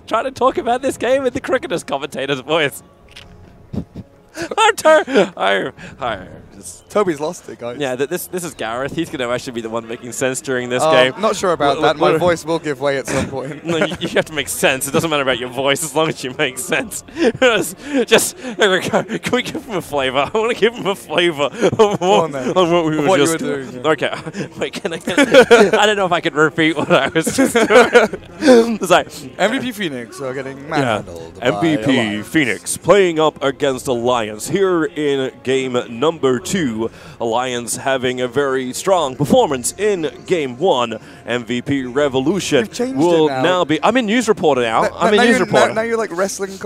trying to talk about this game in the cricketer's commentator's voice. Toby's lost it, guys. Yeah, this is Gareth. He's going to actually be the one making sense during this game. Not sure about that. My voice will give way at some point. No, you have to make sense. It doesn't matter about your voice as long as you make sense. Just, there we go. Can we give him a flavor? I want to give him a flavor of what we were just doing. Yeah. Okay. Wait, can I don't know if I can repeat what I was just doing. It's like, MVP Phoenix are getting manhandled. MVP Phoenix playing up against Alliance here in game number 2. Alliance having a very strong performance in game 1. MVP Revolution will now be. I'm in news reporter now. I'm in news reporter. Now you're like wrestling.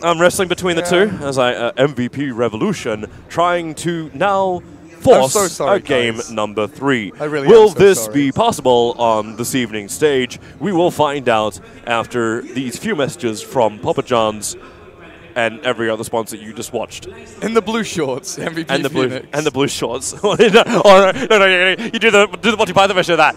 I'm wrestling between the two. As MVP Revolution trying to now force game number 3. Will this be possible on this evening's stage? We will find out after these few messages from Papa John's and every other sponsor you just watched. In the blue shorts, MVP Phoenix. And the blue shorts. No, you do the Monty Python version of that.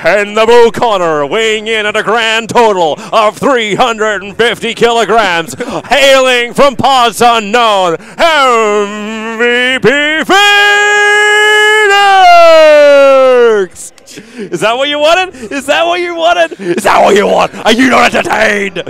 And the blue corner, weighing in at a grand total of 350 kilograms, hailing from parts unknown, MVP Phoenix! Is that what you wanted? Is that what you wanted? Is that what you want? Are you not entertained?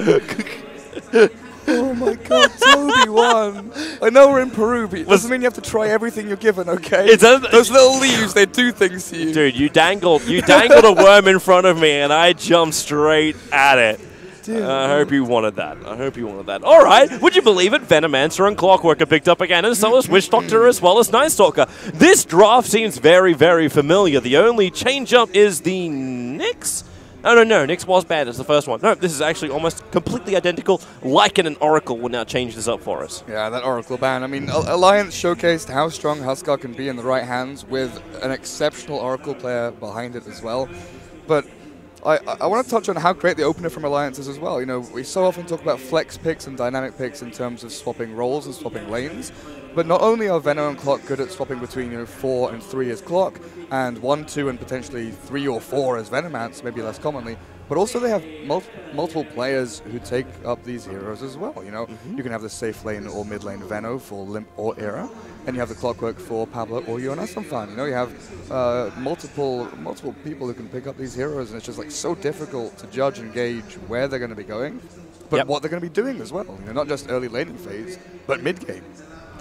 Oh my god, Toby won. I know we're in Peru, but it doesn't mean you have to try everything you're given, okay? Those little leaves, they do things to you. Dude, you dangled a worm in front of me and I jumped straight at it. I hope you wanted that. I hope you wanted that. All right. Would you believe it? Venomancer and Clockwork are picked up again, and so is Witch Doctor as well as Night Stalker. This draft seems very, very familiar. The only change-up is the Nyx. Oh, no, Nyx was bad as the first one. No, this is actually almost completely identical. Lycan and Oracle will now change this up for us. Yeah, that Oracle ban. I mean, Alliance showcased how strong Huskar can be in the right hands with an exceptional Oracle player behind it as well. But I want to touch on how great the opener from Alliance is as well. You know, we so often talk about flex picks and dynamic picks in terms of swapping roles and swapping lanes. But not only are Veno and Clock good at swapping between 4 and 3 as Clock, and 1, 2, and potentially 3 or 4 as Venomance, maybe less commonly, but also they have multiple players who take up these heroes as well. You know, you can have the safe lane or mid lane Veno for Limp or Era, and you have the Clockwork for Pablo or Jonas Fan. You know, you have multiple people who can pick up these heroes, and it's just like so difficult to judge and gauge where they're going to be going, but what they're going to be doing as well. You know, not just early laning phase, but mid game.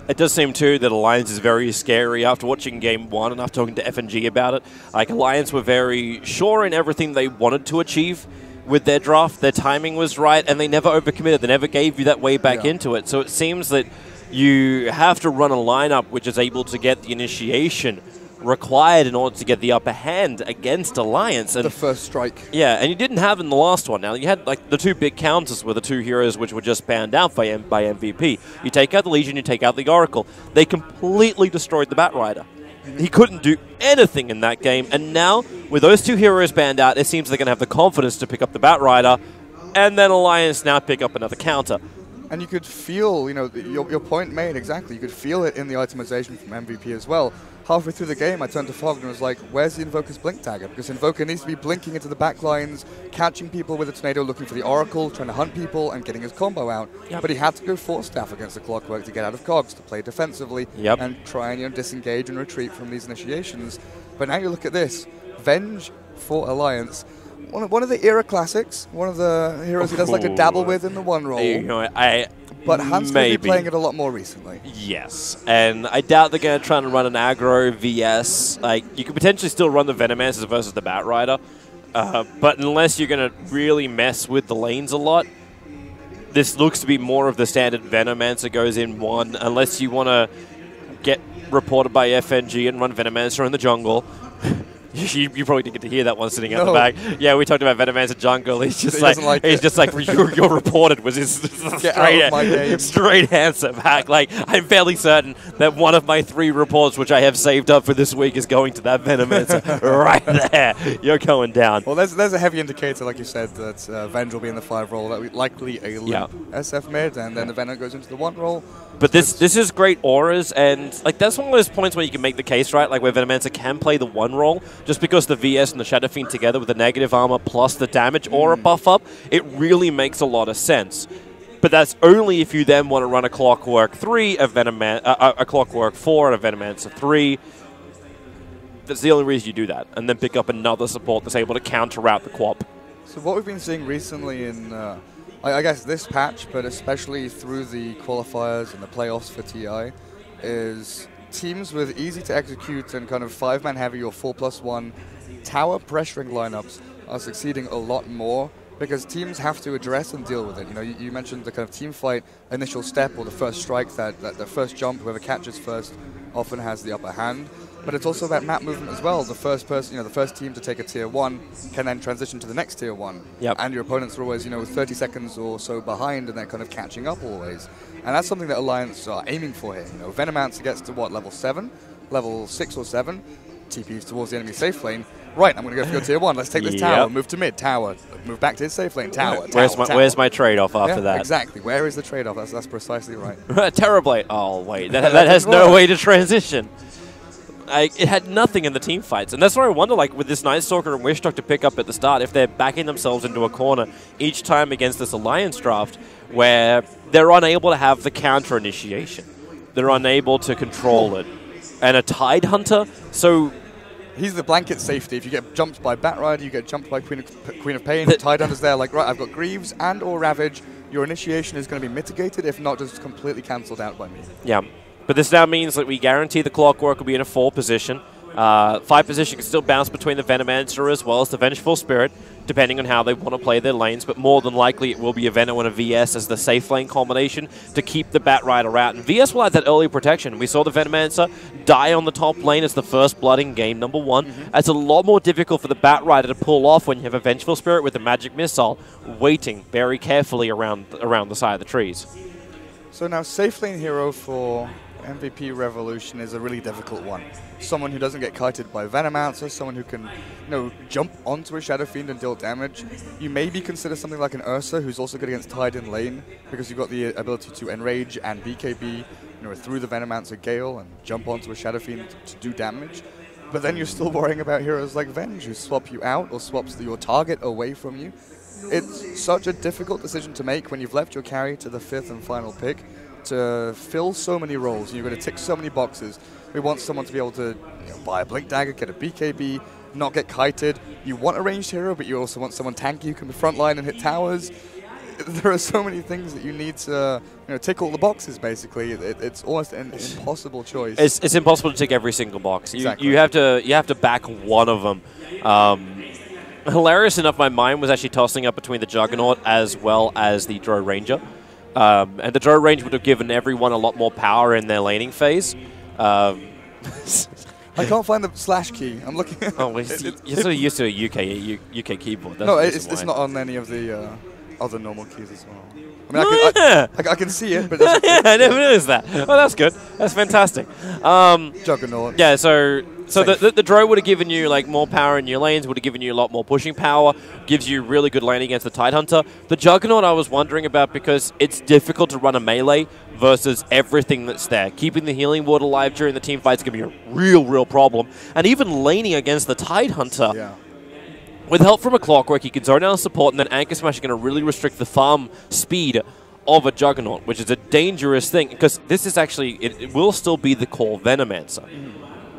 It does seem, too, that Alliance is very scary after watching Game 1 and after talking to FNG about it. Like, Alliance were very sure in everything they wanted to achieve with their draft. Their timing was right, and they never overcommitted. They never gave you that way back into it. So it seems that you have to run a lineup which is able to get the initiation required in order to get the upper hand against Alliance. And the first strike. Yeah, and you didn't have in the last one. Now, you had like the 2 big counters were the 2 heroes which were just banned out by MVP. You take out the Legion, you take out the Oracle. They completely destroyed the Batrider. He couldn't do anything in that game, and now, with those 2 heroes banned out, it seems they're going to have the confidence to pick up the Batrider, and then Alliance now pick up another counter. And you could feel, you know, your point made exactly. You could feel it in the itemization from MVP as well. Halfway through the game, I turned to Fog and was like, where's the Invoker's Blink Dagger? Because Invoker needs to be blinking into the back lines, catching people with a Tornado, looking for the Oracle, trying to hunt people, and getting his combo out. But he had to go Force Staff against the Clockwork to get out of cogs, to play defensively, and try and, you know, disengage and retreat from these initiations. But now you look at this. Venge for Alliance. One of the era classics, one of the heroes he does like to dabble with in the 1 role. You know, but Hunt's going to be playing it a lot more recently. Yes, and I doubt they're going to try and run an aggro VS. Like, you could potentially still run the Venomancer versus the Batrider, but unless you're going to really mess with the lanes a lot, this looks to be more of the standard Venomancer goes in 1, unless you want to get reported by FNG and run Venomancer in the jungle. You probably didn't get to hear that one sitting at the back. Yeah, we talked about Venomancer jungle. He's just like you're reported was his straight answer back. Like, I'm fairly certain that one of my 3 reports, which I have saved up for this week, is going to that Venomancer right there. You're going down. Well, there's a heavy indicator, like you said, that Venge will be in the 5 role. That likely a limp SF mid, and then the Venom goes into the 1 role. But this is great auras, and like that's one of those points where you can make the case, right? Like where Venomancer can play the one role, just because the VS and the Shadow Fiend together with the negative armor plus the damage aura buff up, it really makes a lot of sense. But that's only if you then want to run a Clockwork 3, a Clockwork 4, and a Venomancer 3. That's the only reason you do that, and then pick up another support that's able to counter out the Quap. So what we've been seeing recently in, I guess this patch, but especially through the qualifiers and the playoffs for TI, is teams with easy to execute and kind of 5-man heavy or 4+1 tower pressuring lineups are succeeding a lot more, because teams have to address and deal with it. You know, you mentioned the kind of team fight initial step or the first strike, that the first jump, whoever catches first often has the upper hand. But it's also about map movement as well. The first person, the first team to take a tier 1 can then transition to the next tier 1. Yep. And your opponents are always, 30 seconds or so behind, and they're kind of catching up always. And that's something that Alliance are aiming for here. Venomancer gets to what, level 7, level 6 or 7, TPs towards the enemy safe lane. Right, I'm going to go for your tier 1. Let's take this tower, move to mid, tower, move back to his safe lane, tower, Where's my trade-off after that? Exactly. Where is the trade-off? That's precisely right. Terrorblade. Oh, wait. That has no way to transition. It had nothing in the team fights. And that's where I wonder, like, with this Night Stalker and Wish Doctor pick up at the start, if they're backing themselves into a corner each time against this Alliance draft where they're unable to have the counter initiation. They're unable to control it. And a Tide Hunter, so... He's the blanket safety. If you get jumped by Batrider, you get jumped by Queen of Pain. The Tide Hunter's there, like, right, I've got Greaves and or Ravage. Your initiation is going to be mitigated, if not just completely cancelled out by me. Yeah. But this now means that we guarantee the Clockwork will be in a 4 position. 5 position can still bounce between the Venomancer as well as the Vengeful Spirit, depending on how they want to play their lanes. But more than likely, it will be a Veno and a VS as the safe lane combination to keep the Batrider out. And VS will add that early protection. We saw the Venomancer die on the top lane as the first blood in game number 1. It's a lot more difficult for the Batrider to pull off when you have a Vengeful Spirit with a Magic Missile waiting very carefully around the side of the trees. So now, safe lane hero for MVP Revolution is a really difficult one. Someone who doesn't get kited by Venomancer, someone who can, jump onto a Shadow Fiend and deal damage. You maybe consider something like an Ursa, who's also good against Tide in lane, because you've got the ability to enrage and BKB, through the Venomancer Gale and jump onto a Shadow Fiend to do damage. But then you're still worrying about heroes like Venge, who swap you out or swaps your target away from you. It's such a difficult decision to make when you've left your carry to the 5th and final pick, to fill so many roles. You're going to tick so many boxes. We want someone to be able to buy a Blink Dagger, get a BKB, not get kited. You want a ranged hero, but you also want someone tanky who can be frontline and hit towers. There are so many things that you need to tick all the boxes, basically. It's almost an impossible choice. It's impossible to tick every single box. Exactly. You have to back one of them. Hilarious enough, my mind was actually tossing up between the Juggernaut as well as the Drow Ranger. And the Drow Range would have given everyone a lot more power in their laning phase. I can't find the slash key. I'm looking. You're so used to a UK keyboard. No, it's not on any of the other normal keys as well. I mean, I can see it, but yeah, I never noticed that. Oh, that's good. That's fantastic. Juggernaut. Yeah, so the Drow would have given you more power in your lanes, would have given you a lot more pushing power, gives you really good lane against the Tide Hunter. The Juggernaut I was wondering about because it's difficult to run a melee versus everything that's there. Keeping the healing ward alive during the team fight is going to be a real problem. And even laning against the Tide Hunter. Yeah. With help from a Clockwork, you can zone down support, and then Anchor Smash is going to really restrict the farm speed of a Juggernaut, which is a dangerous thing, because this is actually, it will still be the core Venomancer.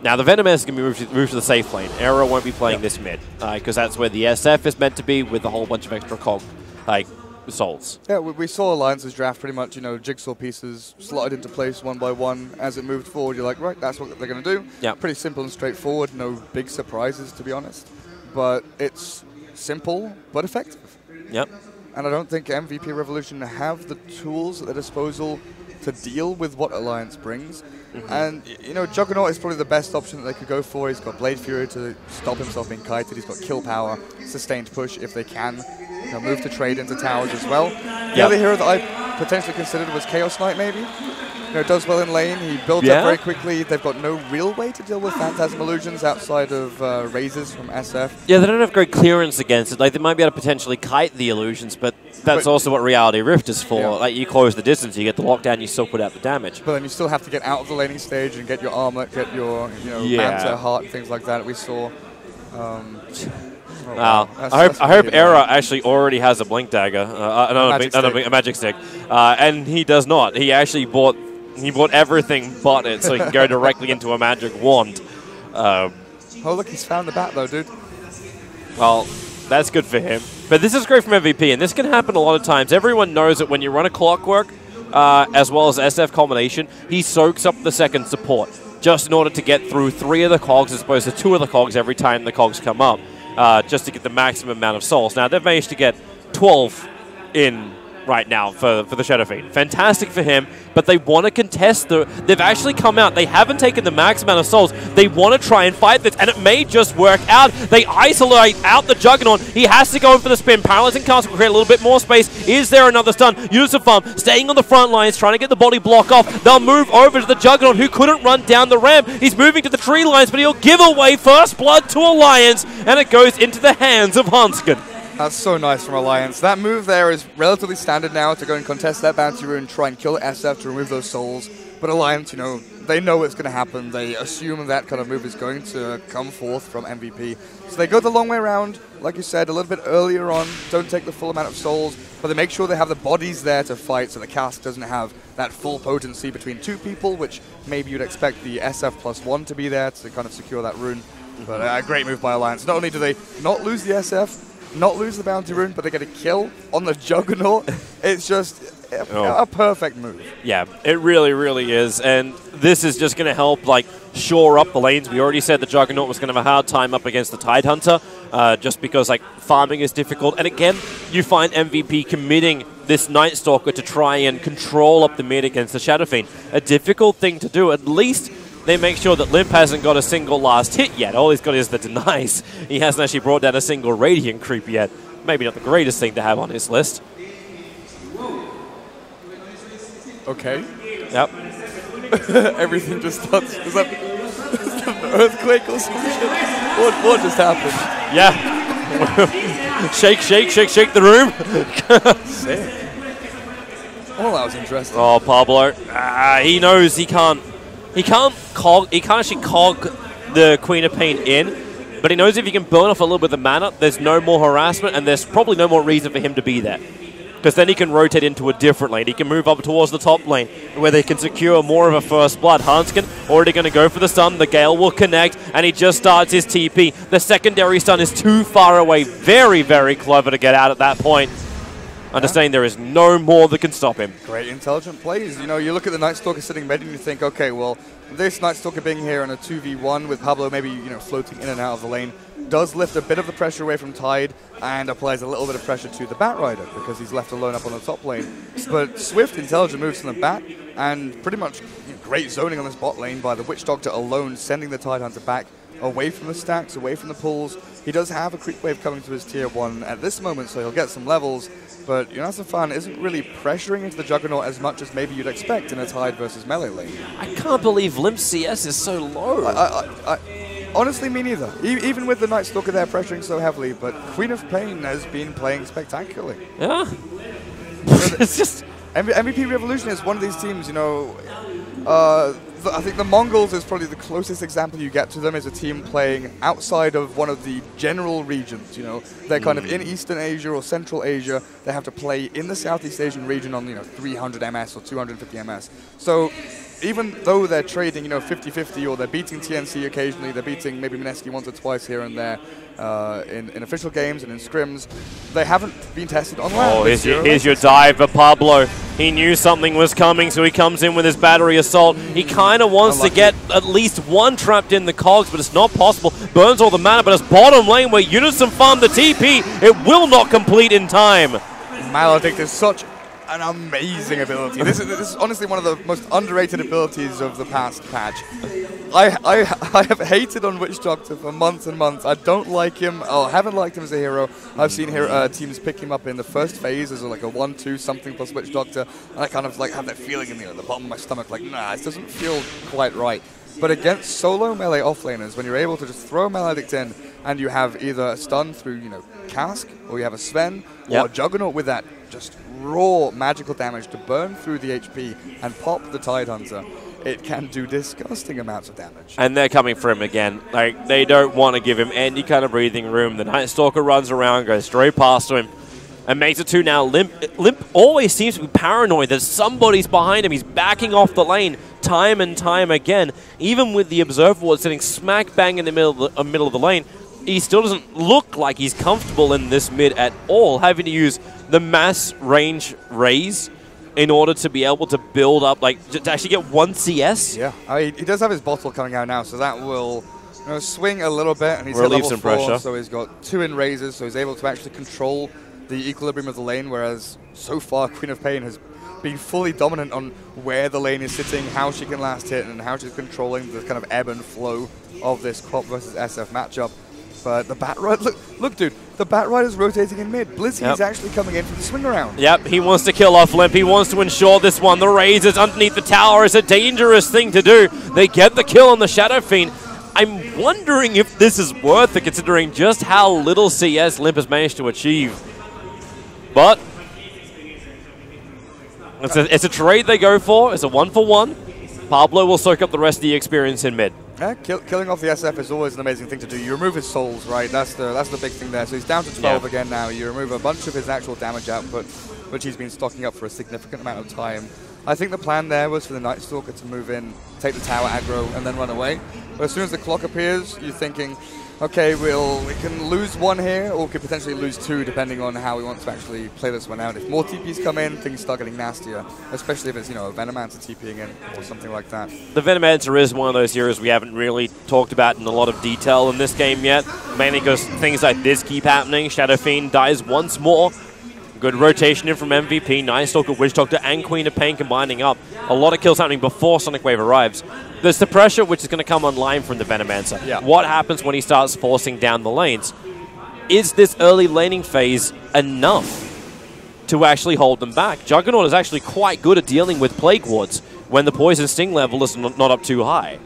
Now, the Venomancer is going to be moved to the safe lane. Arrow won't be playing this mid, because that's where the SF is meant to be with a whole bunch of extra souls. Yeah, we saw Alliance's draft pretty much, jigsaw pieces slotted into place one by one. As it moved forward, you're like, right, that's what they're going to do. Yeah. Pretty simple and straightforward, no big surprises, to be honest. But it's simple but effective. Yep. And I don't think MVP Revolution have the tools at their disposal to deal with what Alliance brings. And, Juggernaut is probably the best option that they could go for. He's got Blade Fury to stop himself being kited. He's got kill power, sustained push if they can. Move to trade into towers as well. The other hero that I potentially considered was Chaos Knight, maybe. does well in lane. He builds up very quickly. They've got no real way to deal with Phantasm Illusions outside of raises from SF. Yeah, they don't have great clearance against it. Like, they might be able to potentially kite the illusions, but that's also what Reality Rift is for. Yeah. Like, you close the distance, you get the lockdown, you still put out the damage. But then you still have to get out of the laning stage and get your armlet, get your Manta, heart, things like that we saw. Wow. I hope Era actually already has a Blink Dagger, a Magic Stick, and he does not. He actually bought everything but it, so he can go directly into a Magic Wand. Oh, look, he's found the bat, though, dude. Well, that's good for him. But this is great from MVP, and this can happen a lot of times. Everyone knows that when you run a Clockwork, as well as SF combination, he soaks up the second support, just in order to get through 3 of the cogs as opposed to 2 of the cogs every time the cogs come up. Just to get the maximum amount of souls. Now, they've managed to get 12 in right now for the Shadow Fiend. Fantastic for him, but they want to contest they've actually come out. They haven't taken the max amount of souls. They want to try and fight this, and it may just work out. They isolate out the Juggernaut. He has to go in for the spin. Paralyzing Cast will create a little bit more space. Is there another stun? Yusufam staying on the front lines, trying to get the body block off. They'll move over to the Juggernaut, who couldn't run down the ramp. He's moving to the tree lines, but he'll give away first blood to Alliance, and it goes into the hands of Hanskin. That's so nice from Alliance. That move there is relatively standard now to go and contest that bounty rune, try and kill SF to remove those souls. But Alliance, they know it's going to happen. They assume that kind of move is going to come forth from MVP. So they go the long way around, like you said, a little bit earlier on, don't take the full amount of souls, but they make sure they have the bodies there to fight so the cast doesn't have that full potency between 2 people, which maybe you'd expect the SF +1 to be there to kind of secure that rune. But a great move by Alliance. Not only do they not lose the SF, not lose the bounty rune, but they get a kill on the Juggernaut. It's just a perfect move. Yeah, it really, really is. And this is just going to help, shore up the lanes. We already said the Juggernaut was going to have a hard time up against the Tidehunter, just because, farming is difficult. And again, you find MVP committing this Night Stalker to try and control up the mid against the Shadow Fiend. A difficult thing to do. At least they make sure that Limp hasn't got a single last hit yet. All he's got is the denies. He hasn't actually brought down a single Radiant creep yet. Maybe not the greatest thing to have on his list. Okay. Yep. Everything just starts. Is that an earthquake or some shit? What just happened? Yeah. Shake, shake, shake, shake the room. Sick. Oh, that was interesting. Oh, Pablo. He knows he can't. He can't actually cog the Queen of Pain in, but he knows if he can burn off a little bit of mana, there's no more harassment, and there's probably no more reason for him to be there. Because then he can rotate into a different lane. He can move up towards the top lane, where they can secure more of a first blood. Hanskin already going to go for the stun. The Gale will connect, and he just starts his TP. The secondary stun is too far away. Very, very clever to get out at that point. Understanding there is no more that can stop him. Great intelligent plays. You look at the Night Stalker sitting mid and you think, okay, well, this Night Stalker being here in a 2v1 with Pablo maybe, floating in and out of the lane does lift a bit of the pressure away from Tide and applies a little bit of pressure to the Bat Rider because he's left alone up on the top lane. But swift, intelligent moves from the Bat and pretty much great zoning on this bot lane by the Witch Doctor alone, sending the Tidehunter back away from the stacks, away from the pools. He does have a creep wave coming to his tier 1 at this moment, so he'll get some levels. But Yunasafan isn't really pressuring into the Juggernaut as much as maybe you'd expect in a Tide versus melee lane. I can't believe Limp CS is so low. Honestly, me neither. Even with the Night Stalker there pressuring so heavily, but Queen of Pain has been playing spectacularly. Yeah. It's just... MVP Revolution is one of these teams, I think the Mongols is probably the closest example you get to them as a team playing outside of one of the general regions. They're kind of in Eastern Asia or Central Asia. They have to play in the Southeast Asian region on 300 MS or 250 MS. So even though they're trading 50-50 or they're beating TNC occasionally, they're beating maybe Mineski once or twice here and there in official games and in scrims, they haven't been tested on land. Oh, here's your dive for Pablo. He knew something was coming, so he comes in with his battery assault. He kind of wants to get at least one trapped in the cogs, but it's not possible. Burns all the mana, but it's bottom lane where Unison farm the TP. It will not complete in time. Maledict is such an amazing ability. This is honestly one of the most underrated abilities of the past patch. I have hated on Witch Doctor for months and months. I don't like him. I haven't liked him as a hero. I've seen teams pick him up in the first phase as like a 1-2 something plus Witch Doctor. And I kind of like have that feeling in the bottom of my stomach, like, nah, this doesn't feel quite right. But against solo melee offlaners, when you're able to just throw a Maledict in and you have either a stun through, Cask, or you have a Sven, or a Juggernaut with that just raw magical damage to burn through the HP and pop the Tidehunter, it can do disgusting amounts of damage. And they're coming for him again. Like, they don't want to give him any kind of breathing room. The Night Stalker runs around, goes straight past him, and makes it 2 now. Limp always seems to be paranoid that somebody's behind him. He's backing off the lane time and time again. Even with the Observer Ward sitting smack bang in the middle of the lane, he still doesn't look like he's comfortable in this mid at all, having to use the mass range raise in order to be able to build up, like, to actually get 1 CS. Yeah, he does have his bottle coming out now, so that will swing a little bit, and he's relieve hit some level 4, pressure. so he's got 2 in raises, so he's able to actually control the equilibrium of the lane, whereas so far Queen of Pain has been fully dominant on where the lane is sitting, how she can last hit, and how she's controlling the kind of ebb and flow of this Crop versus SF matchup. But the Batrider, look, dude, the Batrider's rotating in mid. Blizzy's actually coming in for the swing around. Yep, he wants to kill off Limp. He wants to ensure this one. The Razors underneath the tower is a dangerous thing to do. They get the kill on the Shadow Fiend. I'm wondering if this is worth it, considering just how little CS Limp has managed to achieve. But it's a trade they go for. It's a 1-for-1. Pablo will soak up the rest of the experience in mid. Yeah, killing off the SF is always an amazing thing to do. You remove his souls, right? That's the big thing there. So he's down to 12 again now. You remove a bunch of his actual damage output, which he's been stocking up for a significant amount of time. I think the plan there was for the Night Stalker to move in, take the tower aggro, and then run away. But as soon as the clock appears, you're thinking, okay, we can lose 1 here, or we could potentially lose 2, depending on how we want to actually play this one out. If more TPs come in, things start getting nastier, especially if it's, a Venomancer TPing in, or something like that. The Venomancer is one of those heroes we haven't really talked about in a lot of detail in this game yet, mainly because things like this keep happening. Shadow Fiend dies once more. Good rotation in from MVP, Night Stalker, Witch Doctor, and Queen of Pain combining up. A lot of kills happening before Sonic Wave arrives. There's the pressure which is going to come online from the Venomancer. Yeah. What happens when he starts forcing down the lanes? Is this early laning phase enough to actually hold them back? Juggernaut is actually quite good at dealing with Plague Wards when the Poison Sting level is not up too high.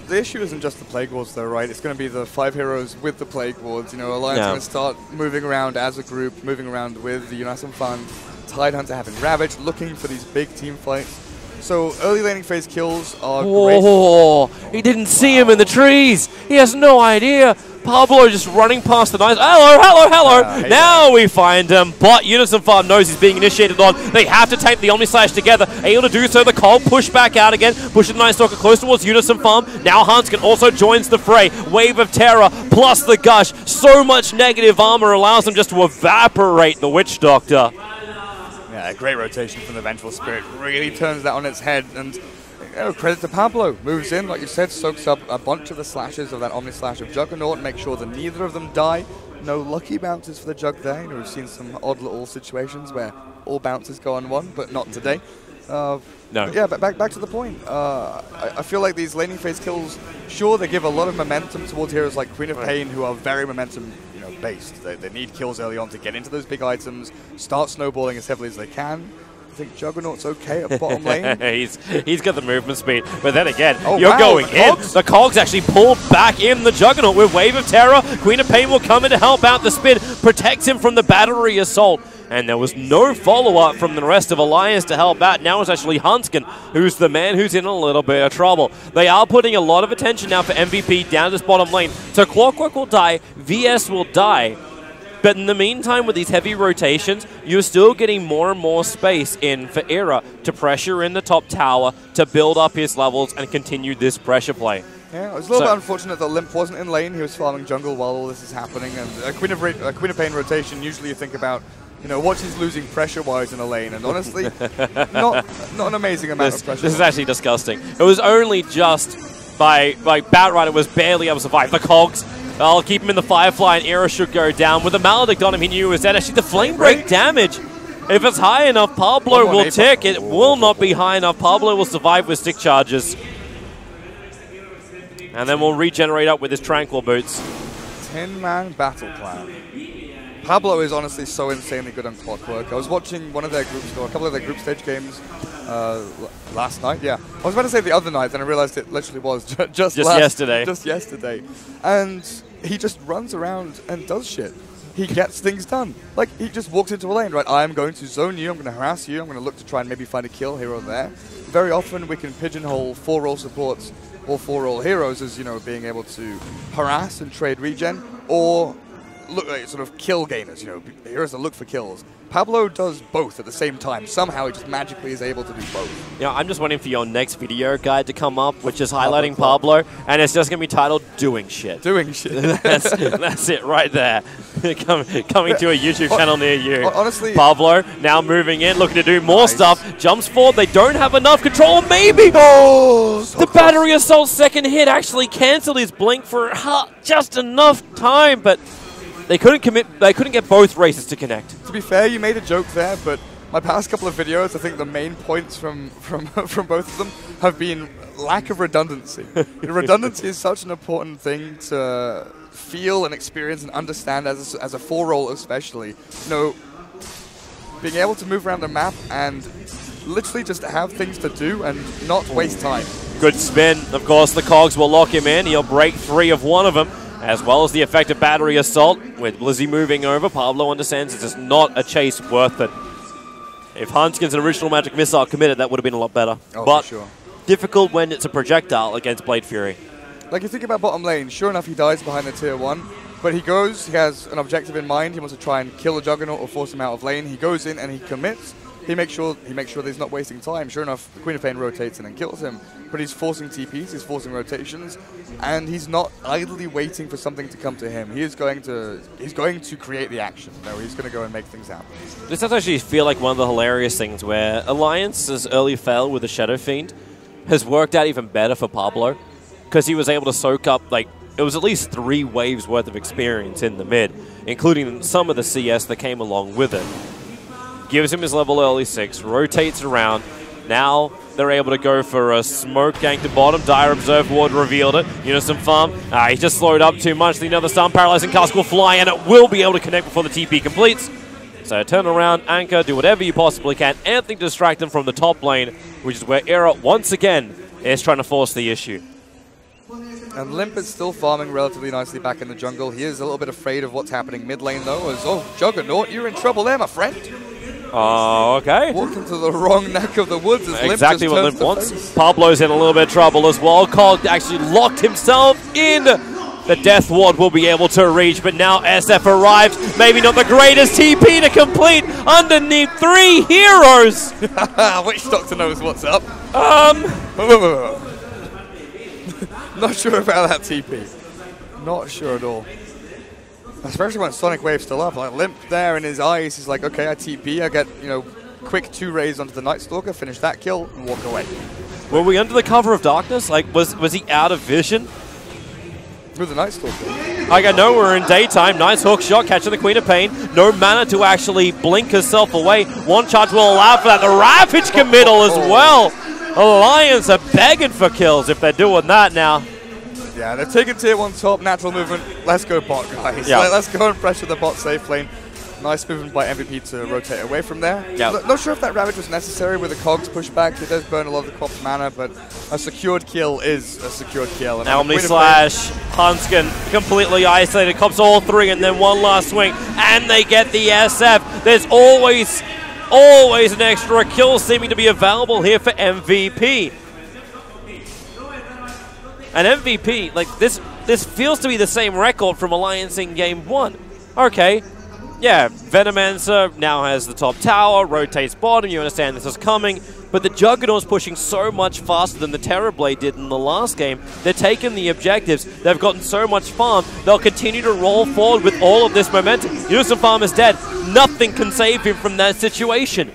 The issue isn't just the Plague Wards, though, right? It's going to be the 5 heroes with the Plague Wards. Alliance going to start moving around as a group, moving around with the Unisom Fund. Tidehunter having Ravage, looking for these big team fights. So early laning phase kills are great. Oh, he didn't see him in the trees. He has no idea. Pablo just running past the knights. Hello. Now we find him, but Unisom Farm knows he's being initiated on. They have to take the Omnislash together. Able to do so, the Cold push back out again, pushing the Night Stalker close towards Unisom Farm. Now Hanskin also joins the fray. Wave of Terror plus the Gush. So much negative armor allows them just to evaporate the Witch Doctor. Yeah, great rotation from the Vengeful Spirit. Really turns that on its head, and credit to Pablo. Moves in, like you said, soaks up a bunch of the slashes of that Omnislash of Juggernaut, make sure that neither of them die. No lucky bounces for the Jug there. We've seen some odd little situations where all bounces go on 1, but not today. No. Yeah, but back to the point. I feel like these laning phase kills, sure, they give a lot of momentum towards heroes like Queen of Pain, who are very momentum based. They need kills early on to get into those big items, start snowballing as heavily as they can. I think Juggernaut's okay at bottom lane. he's got the movement speed, but then again, you're going in. The Cogs actually pulled back in the Juggernaut with Wave of Terror. Queen of Pain will come in to help out the spin, protects him from the battery assault. And there was no follow-up from the rest of Alliance to help out. Now it's actually Hanskin, who's the man who's in a little bit of trouble. They are putting a lot of attention now for MVP down this bottom lane. So Clockwork will die, VS will die. But in the meantime, with these heavy rotations, you're still getting more and more space in for Era to pressure in the top tower, to build up his levels and continue this pressure play. Yeah, it was a little bit unfortunate that Limp wasn't in lane. He was farming jungle while all this is happening. And a Queen of Pain rotation, usually you think about, what she's losing pressure-wise in a lane, and honestly, not an amazing amount of pressure. This is actually disgusting. It was only just by Batrider was barely able to survive. The Cogs, I'll keep him in the Firefly, and Era should go down. With the Maledict on him, he knew it was dead. Actually, the Flame Break damage If it's high enough, Pablo will napalm. tick. It will not be high enough. Pablo will survive with stick charges. And then we'll regenerate up with his tranquil boots. 10-man battle plan. Pablo is honestly so insanely good on Clockwork. I was watching one of their groups, or a couple of their group stage games last night. Yeah, I was about to say the other night, then I realized it literally was just yesterday. Just yesterday. And he just runs around and does shit. He gets things done. Like, he just walks into a lane, right? I'm going to zone you, I'm going to harass you, I'm going to look to try and maybe find a kill here or there. Very often we can pigeonhole 4-role supports or 4-role heroes as, you know, being able to harass and trade regen, or look like sort of kill gainers, you know, heroes that look for kills. Pablo does both at the same time. Somehow he just magically is able to do both. Yeah, I'm just waiting for your next video guide to come up, which is highlighting Pablo, and it's just going to be titled Doing Shit. Doing shit. That's it right there. Coming to a YouTube channel near you. Honestly, Pablo now moving in, looking to do more stuff. Jumps forward. They don't have enough control. Maybe. Oh, so the close. battery assault second hit actually canceled his blink for just enough time, but they couldn't commit. They couldn't get both races to connect. To be fair, you made a joke there, but my past couple of videos, I think the main points from both of them have been lack of redundancy. Redundancy is such an important thing to feel and experience and understand as a 4-role especially. You know, being able to move around the map and literally just have things to do and not waste time. Good spin. Of course, the cogs will lock him in. He'll break 3 of one of them, as well as the effective battery assault. With Blizzy moving over, Pablo understands it's just not a chase worth it. If Hanskin's original magic missile committed, that would have been a lot better. Oh, but for sure. Difficult when it's a projectile against Blade Fury. Like, you think about bottom lane, sure enough he dies behind the tier 1, but he goes, he has an objective in mind, he wants to try and kill the Juggernaut or force him out of lane. He goes in and he commits. He makes sure that he's not wasting time. Sure enough, the Queen of Pain rotates in and kills him, but he's forcing TPs, he's forcing rotations, and he's not idly waiting for something to come to him. He's going to create the action. No, he's going to go and make things happen. This does actually feel like one of the hilarious things where Alliance's early fail with the Shadow Fiend has worked out even better for Pablo, because he was able to soak up, like, it was at least 3 waves worth of experience in the mid, including some of the CS that came along with it. Gives him his level early 6, rotates around. Now they're able to go for a smoke gank to bottom. Dire Observe Ward revealed it. Unison farm. He's just slowed up too much. Another Stun Paralyzing Cask will fly, and it will be able to connect before the TP completes. So turn around, anchor, do whatever you possibly can. Anything to distract them from the top lane, which is where Era, once again, is trying to force the issue. And Limp is still farming relatively nicely back in the jungle. He is a little bit afraid of what's happening mid lane, though, as, oh, Juggernaut, you're in trouble there, my friend. Oh, okay. Walked into the wrong neck of the woods as exactly Limp what just Limp wants. face. Pablo's in a little bit of trouble as well. Cog actually locked himself in. The Death Ward will be able to reach, but now SF arrives. Maybe not the greatest TP to complete underneath 3 heroes. Witch Doctor knows what's up. Not sure about that TP. Not sure at all. Especially when Sonic Wave's still up. Like, Limp there in his eyes, he's like, okay, I TP, I get, you know, quick 2 rays onto the Night Stalker, finish that kill, and walk away. Were we under the cover of darkness? Like, was he out of vision? With the Night Stalker. Like, I know we're in daytime. Nice hook shot, catching the Queen of Pain. No mana to actually blink herself away. One charge will allow for that. The Ravage committal as well. Alliance are begging for kills if they're doing that now. Yeah, they're taking tier 1 top, natural movement. Let's go bot, guys. Yeah. Let's go and pressure the bot safe lane. Nice movement by MVP to rotate away from there. Yep. Not sure if that Ravage was necessary with the Cogs pushback. It does burn a lot of the Crop's mana, but a secured kill is a secured kill. And Omni Slash, Hanskin completely isolated, cops all 3, and then one last swing, and they get the SF. There's always an extra kill seeming to be available here for MVP. And MVP, like, this feels to be the same record from Alliance in Game 1. Okay, yeah, Venomancer now has the top tower, rotates bottom, you understand this is coming, but the Juggernaut's pushing so much faster than the Terrorblade did in the last game. They're taking the objectives, they've gotten so much farm, they'll continue to roll forward with all of this momentum. Unison Farm is dead, nothing can save him from that situation.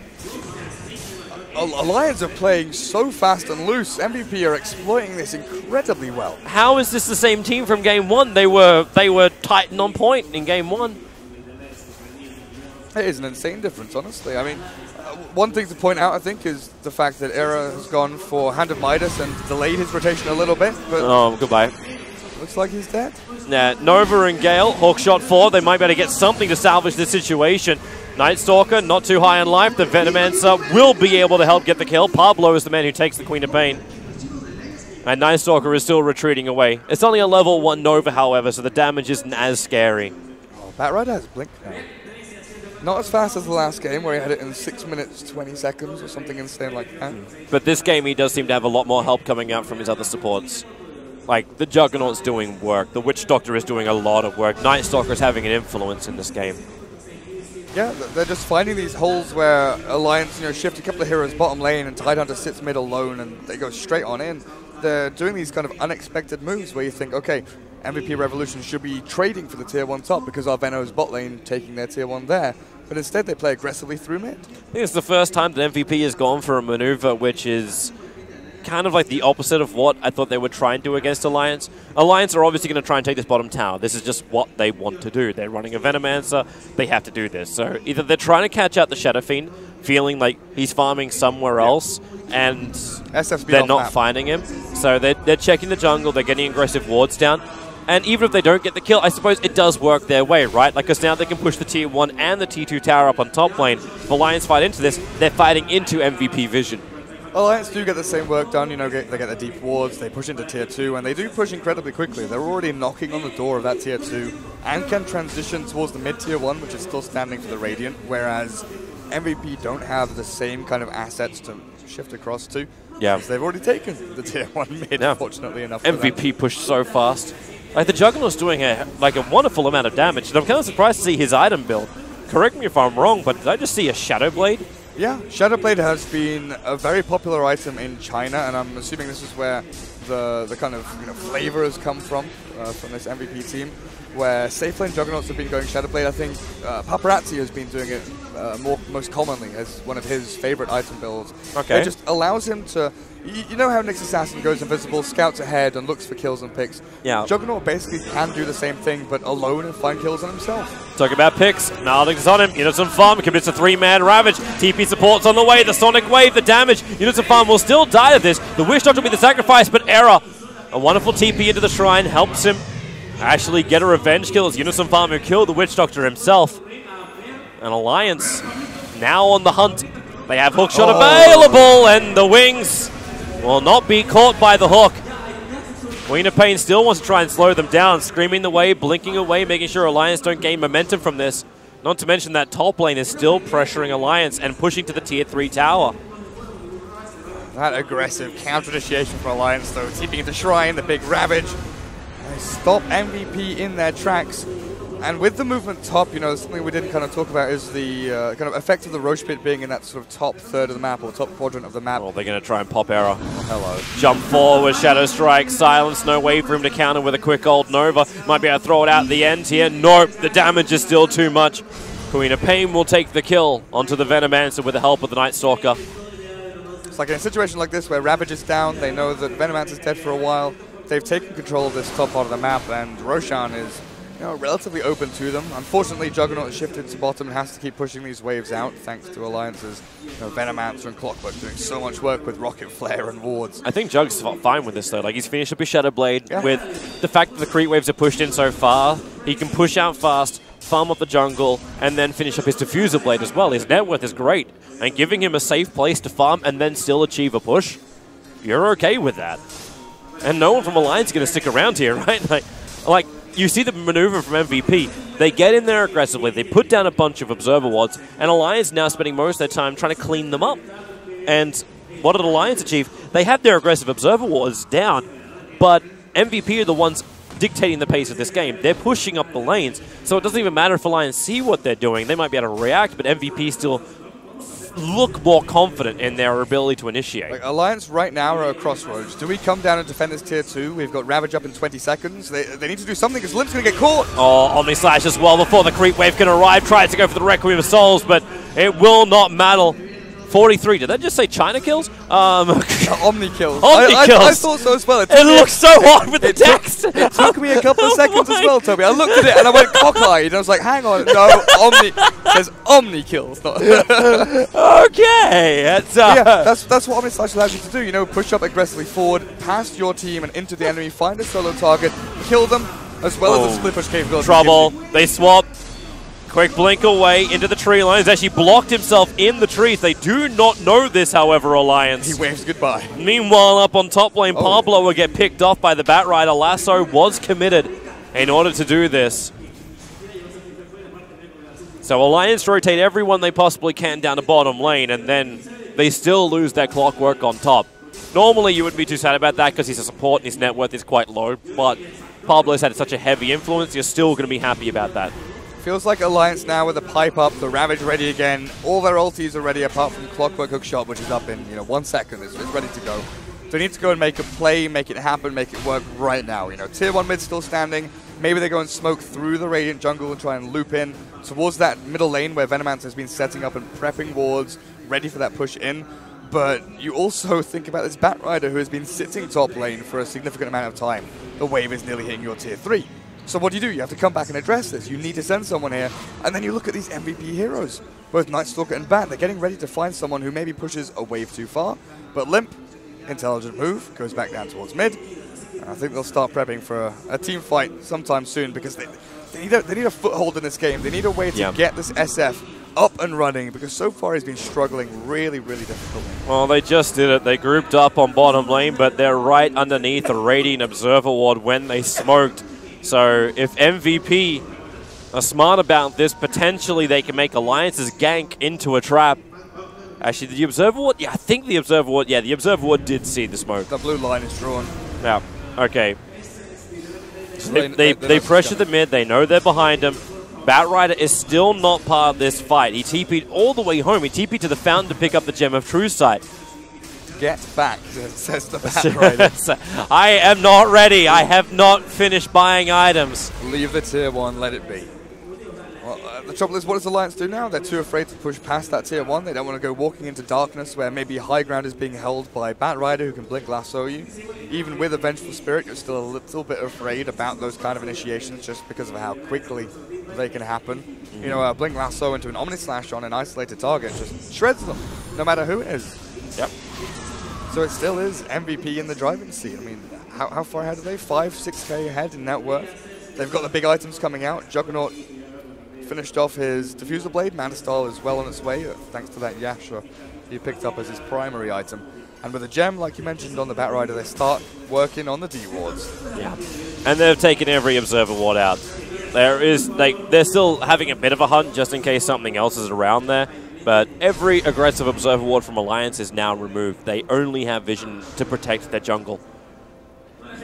Alliance are playing so fast and loose. MVP are exploiting this incredibly well. How is this the same team from Game 1? They were tight and on point in Game 1. It is an insane difference, honestly. I mean, one thing to point out, I think, is the fact that Era has gone for Hand of Midas and delayed his rotation a little bit. But oh, goodbye. Looks like he's dead. Yeah, Nova and Gale, Hawkshot 4, they might be able to get something to salvage this situation. Night Stalker, not too high in life. The Venomancer will be able to help get the kill. Pablo is the man who takes the Queen of Pain. And Night Stalker is still retreating away. It's only a level 1 Nova, however, so the damage isn't as scary. Oh, Batrider has Blink now. Not as fast as the last game, where he had it in 6 minutes, 20 seconds, or something insane like that. But this game, he does seem to have a lot more help coming out from his other supports. Like, the Juggernaut's doing work. The Witch Doctor is doing a lot of work. Night Stalker is having an influence in this game. Yeah, they're just finding these holes where Alliance, shift a couple of heroes bottom lane and Tidehunter sits mid alone and they go straight on in. They're doing these kind of unexpected moves where you think, okay, MVP Revolution should be trading for the tier 1 top because our Veno's bot lane taking their tier 1 there. But instead they play aggressively through mid. I think it's the first time that MVP has gone for a maneuver which is kind of like the opposite of what I thought they would try and do against Alliance. Alliance are obviously going to try and take this bottom tower. This is just what they want to do. They're running a Venomancer. They have to do this. So either they're trying to catch out the Shadow Fiend, feeling like he's farming somewhere else, and they're not finding him. So they're checking the jungle. They're getting aggressive wards down. And even if they don't get the kill, I suppose it does work their way, right? Like, because now they can push the tier 1 and the T2 tower up on top lane. If Alliance fight into this, they're fighting into MVP vision. Alliance do get the same work done, they get the deep wards, they push into tier 2, and they do push incredibly quickly. They're already knocking on the door of that tier 2, and can transition towards the mid tier 1, which is still standing for the Radiant, whereas MVP don't have the same kind of assets to shift across to. Yeah. Because they've already taken the tier 1 mid, fortunately enough. MVP pushed so fast. Like, the Juggernaut's doing a wonderful amount of damage, and I'm kind of surprised to see his item build. Correct me if I'm wrong, but did I just see a Shadow Blade? Yeah, Shadow Blade has been a very popular item in China, and I'm assuming this is where the kind of flavor has come from this MVP team, where safe lane Juggernauts have been going Shadow Blade. I think Paparazzi has been doing it most commonly as one of his favorite item builds. Okay. It just allows him to... You know how Nyx Assassin goes invisible, scouts ahead, and looks for kills and picks? Yeah. Juggernaut basically can do the same thing, but alone and find kills on himself. Talk about picks. Nalding's on him. Unison Farm commits a 3-man Ravage. TP support's on the way. The Sonic Wave, the damage. Unison Farm will still die of this. The Witch Doctor will be the sacrifice, but Era, a wonderful TP into the shrine, helps him actually get a revenge kill as Unison Farm who killed the Witch Doctor himself. An Alliance now on the hunt. They have Hookshot available, and the Wings will not be caught by the hook. Queen of Pain still wants to try and slow them down, screaming away, blinking away, making sure Alliance don't gain momentum from this. Not to mention that top lane is still pressuring Alliance and pushing to the tier 3 tower. That aggressive counter-initiation from Alliance, though, keeping into Shrine, the big Ravage. They stop MVP in their tracks. And with the movement top, something we didn't kind of talk about is the kind of effect of the Roche Pit being in that sort of top third of the map, or top quadrant of the map. Well, they're going to try and pop Era. Hello. Jump forward, Shadow Strike, silence, no way for him to counter with a quick old Nova. Might be able to throw it out at the end here. Nope, the damage is still too much. Queen of Pain will take the kill onto the Venomancer with the help of the Night Stalker. It's like in a situation like this where Ravage is down, they know that Venomancer's dead for a while. They've taken control of this top part of the map, and Roshan is relatively open to them. Unfortunately, Juggernaut has shifted to bottom and has to keep pushing these waves out, thanks to Alliance's Venomancer and Clockwork doing so much work with Rocket Flare and wards. I think Jug's fine with this, though. Like, he's finished up his Shadow Blade. Yeah. With the fact that the creep waves are pushed in so far, he can push out fast, farm up the jungle, and then finish up his Diffuser Blade as well. His net worth is great, and giving him a safe place to farm and then still achieve a push, you're okay with that. And no one from Alliance is going to stick around here, right? Like, you see the maneuver from MVP. They get in there aggressively. They put down a bunch of Observer Wards, and Alliance now spending most of their time trying to clean them up. And what did Alliance achieve? They had their aggressive Observer Wards down, but MVP are the ones dictating the pace of this game. They're pushing up the lanes, so it doesn't even matter if Alliance see what they're doing. They might be able to react, but MVP still look more confident in their ability to initiate. Like, Alliance right now are at a crossroads. Do we come down and defend this tier 2? We've got Ravage up in 20 seconds. They need to do something because Limp's going to get caught. Oh, Omni Slash as well before the creep wave can arrive. Tried to go for the Requiem of Souls, but it will not matter 43. Did that just say China kills? Omni kills. Omni kills. I thought so as well. It looks so hard with the text. It took me a couple of seconds as well, Toby. I looked at it and I went cockeyed. And I was like, hang on. No, Omni. It says Omni kills. Not Okay. That's what Omni Slash allows you to do. You know, push up aggressively forward, past your team and into the enemy, find a solo target, kill them, as well as the split push capability. Trouble. They swap. Quick blink away into the tree line. He's actually blocked himself in the trees. They do not know this, however, Alliance. He waves goodbye. Meanwhile, up on top lane, Pablo will get picked off by the Batrider. Lasso was committed in order to do this. So Alliance rotate everyone they possibly can down to bottom lane, and then they still lose that clockwork on top. Normally, you wouldn't be too sad about that because he's a support and his net worth is quite low, but Pablo's had such a heavy influence, you're still going to be happy about that. Feels like Alliance now with the pipe up, the Ravage ready again. All their ultis are ready apart from Clockwork Hookshot, which is up in 1 second. It's ready to go. They need to go and make a play, make it happen, make it work right now. Tier 1 mid still standing. Maybe they go and smoke through the Radiant jungle and try and loop in towards that middle lane where Venomance has been setting up and prepping wards, ready for that push in. But you also think about this Batrider who has been sitting top lane for a significant amount of time. The wave is nearly hitting your tier 3. So what do? You have to come back and address this. You need to send someone here. And then you look at these MVP heroes. Both Nightstalker and Bat. They're getting ready to find someone who maybe pushes a wave too far. But Limp, intelligent move, goes back down towards mid. And I think they'll start prepping for a team fight sometime soon because they need a foothold in this game. They need a way to get this SF up and running because so far he's been struggling really, really difficultly. Well, they just did it. They grouped up on bottom lane, but they're right underneath a Radiant Observer ward when they smoked. So if MVP are smart about this, potentially they can make Alliance's gank into a trap. Actually, the Observer Ward? Yeah, I think the Observer Ward, the Observer Ward did see the smoke. The blue line is drawn. Yeah, okay. They pressure the mid, they know they're behind him. Batrider is still not part of this fight. He TP'd all the way home. He TP'd to the fountain to pick up the Gem of True Sight. Get back, says the Batrider. I am not ready. I have not finished buying items. Leave the tier 1, let it be. Well, the trouble is, what does Alliance do now? They're too afraid to push past that tier 1. They don't want to go walking into darkness where maybe high ground is being held by Batrider who can blink lasso you. Even with a Vengeful Spirit, you're still a little bit afraid about those kind of initiations just because of how quickly they can happen. Blink lasso into an Omni Slash on an isolated target just shreds them, no matter who it is. Yep. So it still is MVP in the driving seat. I mean, how far ahead are they? 5, 6K ahead in net worth. They've got the big items coming out. Juggernaut finished off his Diffuser Blade. Manastyle is well on its way, thanks to that Yasha he picked up as his primary item. And with a gem, like you mentioned on the Batrider, they start working on the D wards. Yeah, and they've taken every Observer Ward out. They're still having a bit of a hunt just in case something else is around there. But every aggressive Observer Ward from Alliance is now removed. They only have vision to protect their jungle.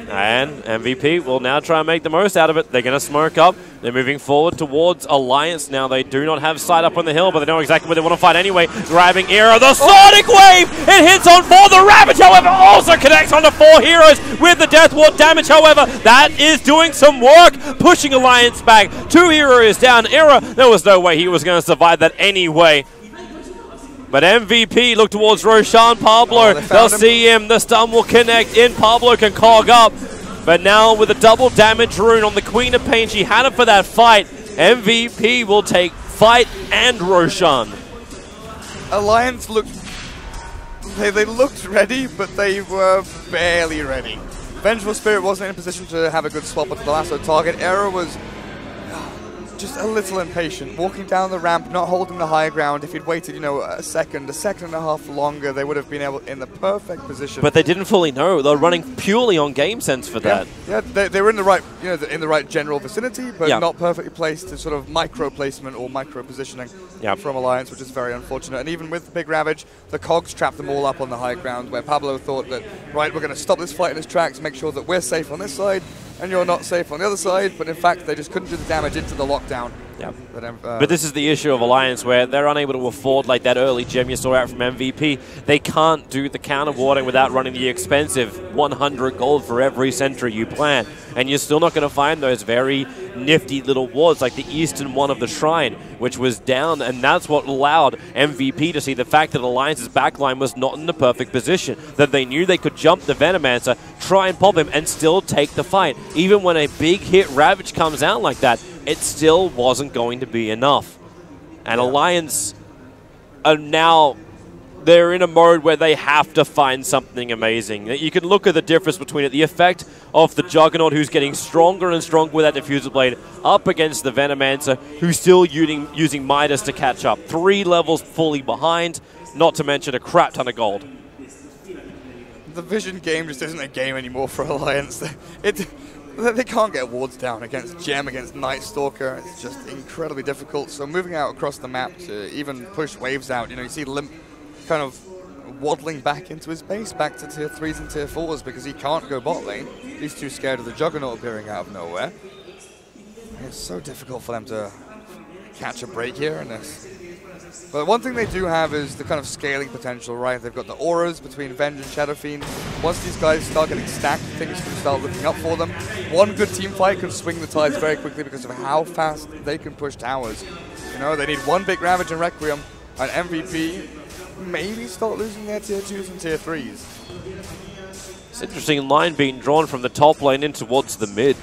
And MVP will now try and make the most out of it. They're going to smoke up. They're moving forward towards Alliance now. They do not have sight up on the hill, but they know exactly where they want to fight anyway. Grabbing Era. The Sonic Wave! It hits on 4. The Ravage, however, also connects onto 4 heroes with the Death Ward damage. However, that is doing some work, pushing Alliance back. 2 heroes down. Era, there was no way he was going to survive that anyway. But MVP look towards Roshan. Pablo, they'll see him. The stun will connect in. Pablo can cog up. But now with a double damage rune on the Queen of Pain, she had it for that fight. MVP will take fight and Roshan. Alliance looked... They looked ready, but they were barely ready. Vengeful Spirit wasn't in a position to have a good swap onto the lasso target. Era was just a little impatient, walking down the ramp, not holding the high ground. If he'd waited, a second and a half longer, they would have been able in the perfect position. But they didn't fully know. They were running purely on game sense for that. Yeah, they were in the right, in the right general vicinity, but not perfectly placed to sort of micro placement or micro positioning from Alliance, which is very unfortunate. And even with the big Ravage, the cogs trapped them all up on the high ground, where Pablo thought that, right, we're going to stop this fight in its tracks, make sure that we're safe on this side, and you're not safe on the other side, but in fact they just couldn't do the damage into the lockdown. Yeah. But this is the issue of Alliance, where they're unable to afford like that early gem you saw out from MVP. They can't do the counter warding without running the expensive 100 gold for every sentry you plan. And you're still not going to find those very nifty little wards like the eastern one of the Shrine, which was down, and that's what allowed MVP to see the fact that Alliance's backline was not in the perfect position, that they knew they could jump the Venomancer, try and pop him, and still take the fight. Even when a big hit Ravage comes out like that, it still wasn't going to be enough. And Alliance are now, they're in a mode where they have to find something amazing. You can look at the difference between it. The effect of the Juggernaut, who's getting stronger and stronger with that Diffuser Blade, up against the Venomancer, who's still using Midas to catch up. 3 levels fully behind, not to mention a crap ton of gold. The Vision game just isn't a game anymore for Alliance. They can't get wards down against Gem, against Night Stalker. It's just incredibly difficult. So moving out across the map to even push waves out, you see Limp kind of waddling back into his base, back to tier 3s and tier 4s because he can't go bot lane. He's too scared of the Juggernaut appearing out of nowhere. It's so difficult for them to catch a break here in this. But one thing they do have is the kind of scaling potential, right? They've got the auras between Venge and Shadowfiend. Once these guys start getting stacked, things can start looking up for them. One good team fight can swing the tides very quickly because of how fast they can push towers. They need one big Ravage and Requiem, and MVP maybe start losing their tier 2s and tier 3s. It's an interesting line being drawn from the top lane in towards the mid.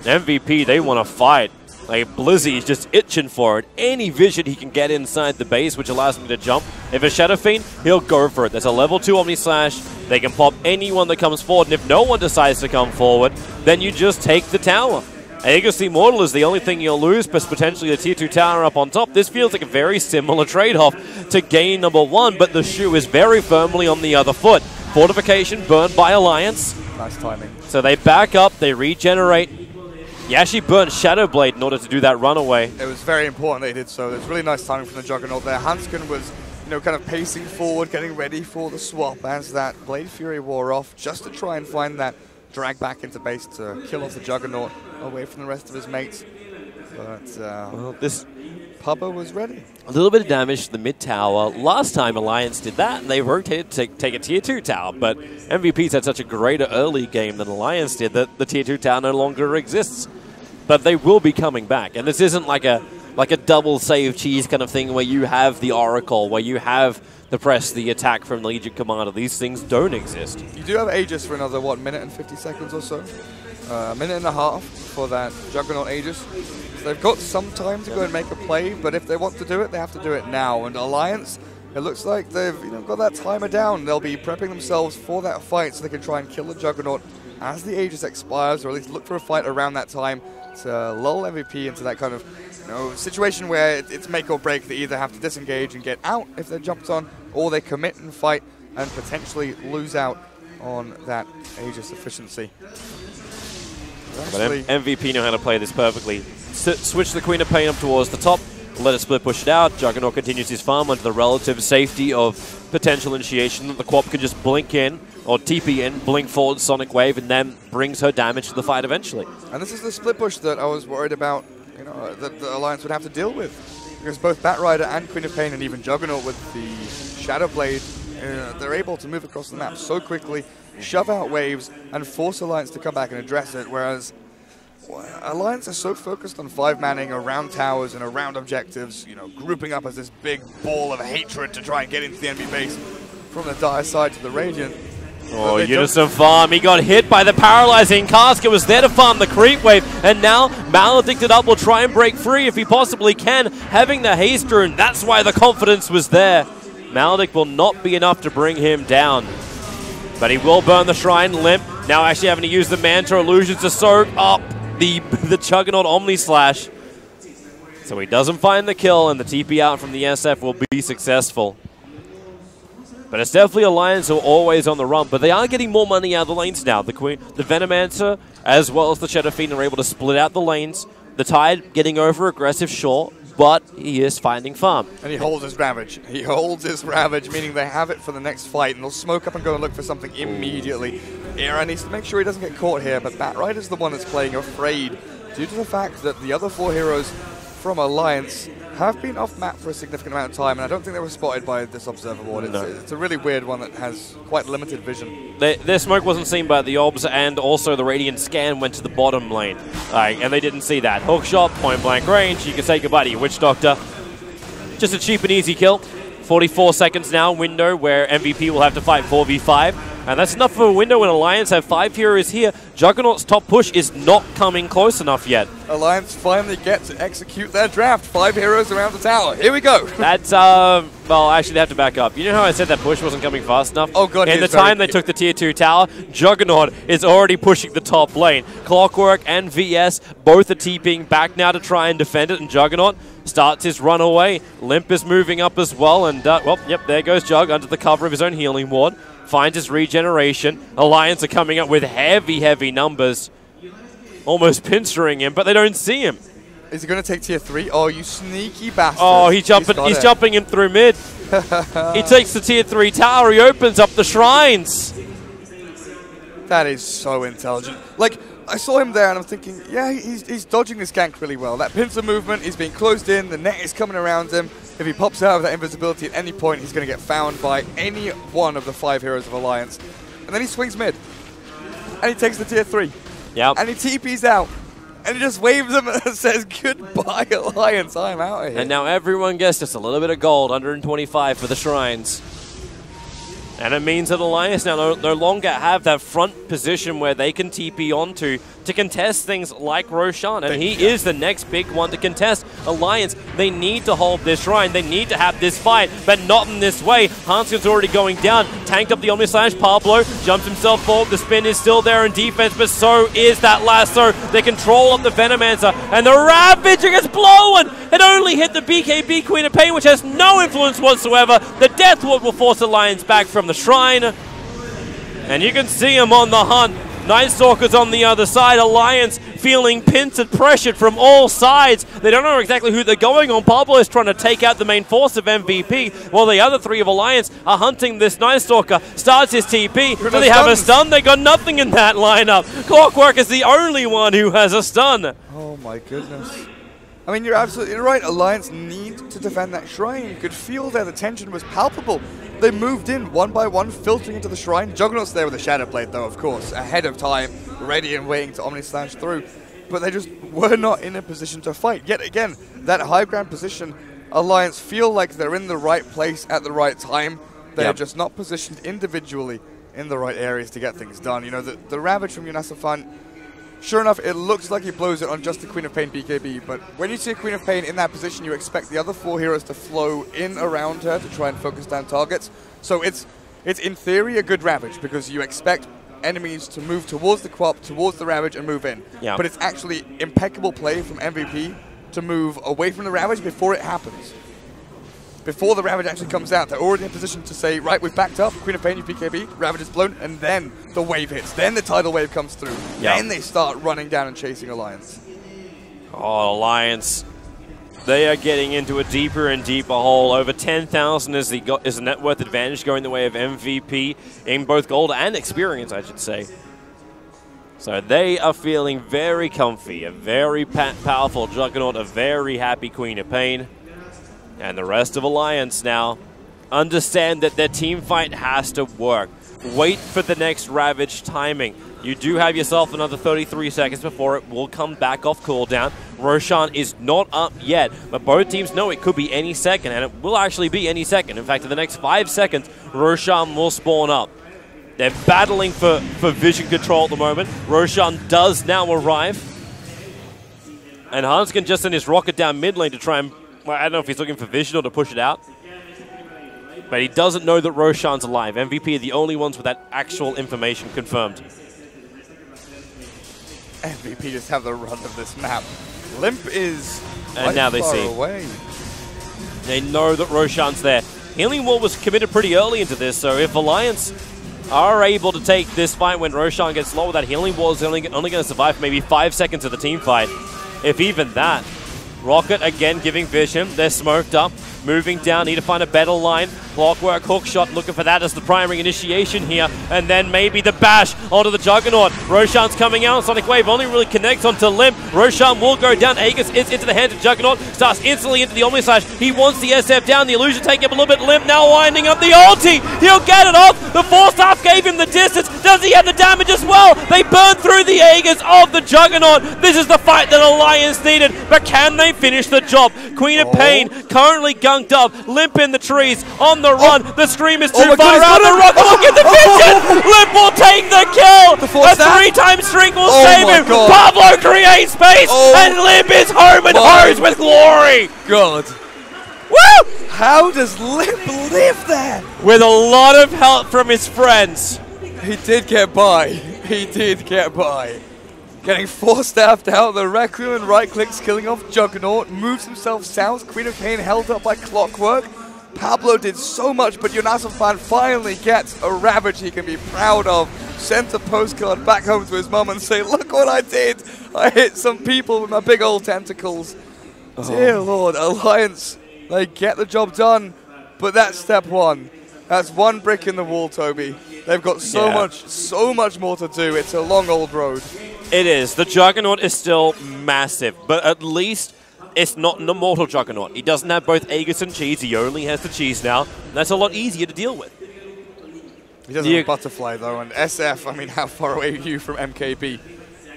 MVP, they want to fight. Like, Blizzy is just itching for it. Any vision he can get inside the base, which allows him to jump. If it's Shadowfiend, he'll go for it. There's a level 2 Omni Slash. They can pop anyone that comes forward, and if no one decides to come forward, then you just take the tower. Aegis Immortal is the only thing you'll lose, but potentially the tier 2 tower up on top. This feels like a very similar trade-off to gain number 1, but the shoe is very firmly on the other foot. Fortification burned by Alliance. Nice timing. So they back up, they regenerate. He actually burnt Shadow Blade in order to do that runaway. It was very important they did so. There's really nice timing from the Juggernaut there. Hanskin was, kind of pacing forward, getting ready for the swap as that Blade Fury wore off, just to try and find that drag back into base to kill off the Juggernaut away from the rest of his mates. But well, this Pubba was ready. A little bit of damage to the mid tower. Last time Alliance did that, and they rotated to take a tier 2 tower, but MVP's had such a greater early game than Alliance did that the tier 2 tower no longer exists. But they will be coming back, and this isn't like a double save cheese kind of thing where you have the Oracle, where you have the press, the attack from the Legion Commander. These things don't exist. You do have Aegis for another, minute and 50 seconds or so? A minute and a half for that Juggernaut Aegis. So they've got some time to go and make a play, but if they want to do it, they have to do it now. And Alliance, it looks like they've got that timer down. They'll be prepping themselves for that fight so they can try and kill the Juggernaut as the Aegis expires, or at least look for a fight around that time to lull MVP into that kind of situation where it's make or break. They either have to disengage and get out if they're jumped on, or they commit and fight and potentially lose out on that Aegis efficiency. But MVP know how to play this perfectly. Switch the Queen of Pain up towards the top, let it split push it out. Juggernaut continues his farm under the relative safety of potential initiation. The Quap can just blink in, or TP in, blink forward Sonic Wave, and then brings her damage to the fight eventually. And this is the split push that I was worried about, that the Alliance would have to deal with. Because both Batrider and Queen of Pain and even Juggernaut with the Shadow Blade, they're able to move across the map so quickly, shove out waves, and force Alliance to come back and address it, whereas Alliance are so focused on 5-manning around towers and around objectives, grouping up as this big ball of hatred to try and get into the enemy base from the dire side to the Radiant. Oh, Unison farm. He got hit by the paralyzing Casca. Was there to farm the creep wave, and now Maledicted Up will try and break free if he possibly can. Having the haste rune, that's why the confidence was there. Maledict will not be enough to bring him down, but he will burn the Shrine. Limp now actually having to use the Manta Illusions to soak up the Juggernaut Omni Slash. So he doesn't find the kill, and the TP out from the SF will be successful. But it's definitely Alliance who are always on the run, but they are getting more money out of the lanes now. The Venomancer, as well as the Shadowfiend, are able to split out the lanes. The Tide getting over aggressive, sure, but he is finding farm. And he holds his Ravage. He holds his Ravage, meaning they have it for the next fight, and they'll smoke up and go and look for something immediately. Era needs to make sure he doesn't get caught here, but Batrider is the one that's playing afraid due to the fact that the other 4 heroes from Alliance have been off map for a significant amount of time, and I don't think they were spotted by this observer board. It's a really weird one that has quite limited vision. Their smoke wasn't seen by the obs, and also the radiant scan went to the bottom lane, and they didn't see that. Hook shot, point blank range. You can say goodbye to your Witch Doctor. Just a cheap and easy kill. 44 seconds now, window where MVP will have to fight 4v5. And that's enough of a window when Alliance have 5 heroes here. Juggernaut's top push is not coming close enough yet. Alliance finally get to execute their draft. 5 heroes around the tower. Here we go. That's, well, actually they have to back up. You know how I said that push wasn't coming fast enough? Oh god, in the time they took the tier 2 tower, Juggernaut is already pushing the top lane. Clockwork and VS both are TPing back now to try and defend it, and Juggernaut starts his run away. Limp is moving up as well, and, well, yep, there goes Jug under the cover of his own healing ward. Finds his regeneration. Alliance are coming up with heavy, heavy numbers. Almost pinstering him, but they don't see him. Is he going to take tier 3? Oh, you sneaky bastard. Oh, he's jumping in through mid. He takes the tier 3 tower. He opens up the shrines. That is so intelligent. Like, I saw him there and I'm thinking, yeah, he's dodging this gank really well. That pincer movement, he's being closed in, the net is coming around him. If he pops out of that invisibility at any point, he's going to get found by any one of the 5 heroes of Alliance. And then he swings mid. And he takes the tier 3. Yep. And he TPs out. And he just waves them and says, goodbye, Alliance, I'm out of here. And now everyone gets just a little bit of gold, 125 for the shrines. And it means that Alliance now no longer have that front position where they can TP onto to contest things like Roshan. And he is the next big one to contest. Alliance, they need to hold this shrine. They need to have this fight, but not in this way. Hanskin's already going down. Tanked up the Omni Slash. Pablo jumps himself forward. The spin is still there in defense, but so is that lasso. They control up the Venomancer, and the Ravager gets blown. It only hit the BKB Queen of Pain, which has no influence whatsoever. The Death Ward will force Alliance back from the shrine. And you can see him on the hunt. Night Stalker's on the other side. Alliance feeling pincered, pressured from all sides. They don't know exactly who they're going on. Pablo is trying to take out the main force of MVP, while the other 3 of Alliance are hunting this Night Stalker. Starts his TP. Do they have a stun? They got nothing in that lineup. Clockwork is the only one who has a stun. Oh my goodness. I mean, you're absolutely right. Alliance need to defend that shrine. You could feel that the tension was palpable. They moved in one by one, filtering into the shrine. Juggernaut's there with a Shadow Blade, though, of course, ahead of time, ready and waiting to Omni Slash through. But they just were not in a position to fight. Yet again, that high ground position, Alliance feel like they're in the right place at the right time. They're just not positioned individually in the right areas to get things done. You know, the Ravage from Yunasafan, sure enough, it looks like he blows it on just the Queen of Pain BKB, but when you see a Queen of Pain in that position, you expect the other 4 heroes to flow in around her to try and focus down targets. So it's in theory a good Ravage, because you expect enemies to move towards the Quap, towards the Ravage, and move in. Yeah. But it's actually impeccable play from MVP to move away from the Ravage before it happens. Before the Ravage actually comes out, they're already in position to say, right, we've backed up, Queen of Pain, BKB, Ravage is blown, and then the wave hits. Then the tidal wave comes through. Then they start running down and chasing Alliance. Oh, Alliance. They are getting into a deeper and deeper hole. Over 10,000 is the net worth advantage going the way of MVP in both gold and experience, I should say. So they are feeling very comfy. A very powerful Juggernaut, a very happy Queen of Pain. And the rest of Alliance now understand that their team fight has to work. Wait for the next Ravage timing. You do have yourself another 33 seconds before it will come back off cooldown. Roshan is not up yet, but both teams know it could be any second, and it will actually be any second. In fact, in the next 5 seconds, Roshan will spawn up. They're battling for vision control at the moment. Roshan does now arrive. And Hanskin just sent his rocket down mid lane to try and... Well, I don't know if he's looking for vision or to push it out. But he doesn't know that Roshan's alive. MVP are the only ones with that actual information confirmed. MVP just have the run of this map. Limp is and now they see away. They know that Roshan's there. Healing Wall was committed pretty early into this, so if Alliance are able to take this fight when Roshan gets low, that Healing Wall is only going to survive for maybe 5 seconds of the team fight, if even that. Rocket again giving vision. They're smoked up. Moving down, need to find a better line. Clockwork hook shot, looking for that as the primary initiation here. And then maybe the bash onto the Juggernaut. Roshan's coming out. Sonic Wave only really connects onto Limp. Roshan will go down. Aegis is into the hands of Juggernaut. Starts instantly into the Omni Slash. He wants the SF down. The illusion taking up a little bit. Limp now winding up the ulti. He'll get it off. The Force Staff gave him the distance. Does he have the damage as well? They burn through the Aegis of the Juggernaut. This is the fight that Alliance needed. But can they finish the job? Queen of Pain currently gunked up. Limp in the trees. On the run. The stream is too far out. The Rocket will get the vision. Limp will take the kill. A 3-time streak will save him. Pablo creates space. And Limp is home and hose with glory. God. Woo! How does Limp live there? With a lot of help from his friends. He did get by. He did get by. Getting Force-staffed out, the Requiem and right-clicks killing off Juggernaut, moves himself south, Queen of Pain held up by Clockwork. Pablo did so much, but Yunasafan finally gets a Ravage he can be proud of. Sent a postcard back home to his mum and say, look what I did. I hit some people with my big old tentacles. Dear Lord, Alliance, they get the job done, but that's step one. That's one brick in the wall, Toby. They've got so much more to do. It's a long old road. It is. The Juggernaut is still massive, but at least it's not an immortal Juggernaut. He doesn't have both Aegis and Cheese. He only has the Cheese now. That's a lot easier to deal with. He doesn't have Butterfly, though, and SF, I mean, how far away are you from MKB?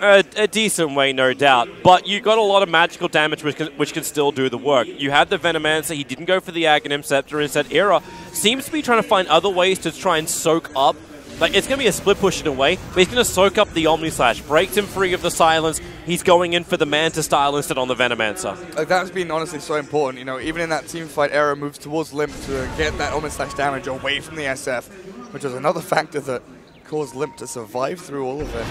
A decent way, no doubt. But you got a lot of magical damage which can still do the work. You had the Venomancer. He didn't go for the Aghanim Scepter. Instead, Era seems to be trying to find other ways to try and soak up. Like, it's going to be a split push in a way, but he's going to soak up the Omni Slash, breaks him free of the silence. He's going in for the Manta style instead on the Venomancer. Like, that's been honestly so important. You know, even in that team fight, Era moves towards Limp to get that Omni Slash damage away from the SF, which is another factor that caused Limp to survive through all of it.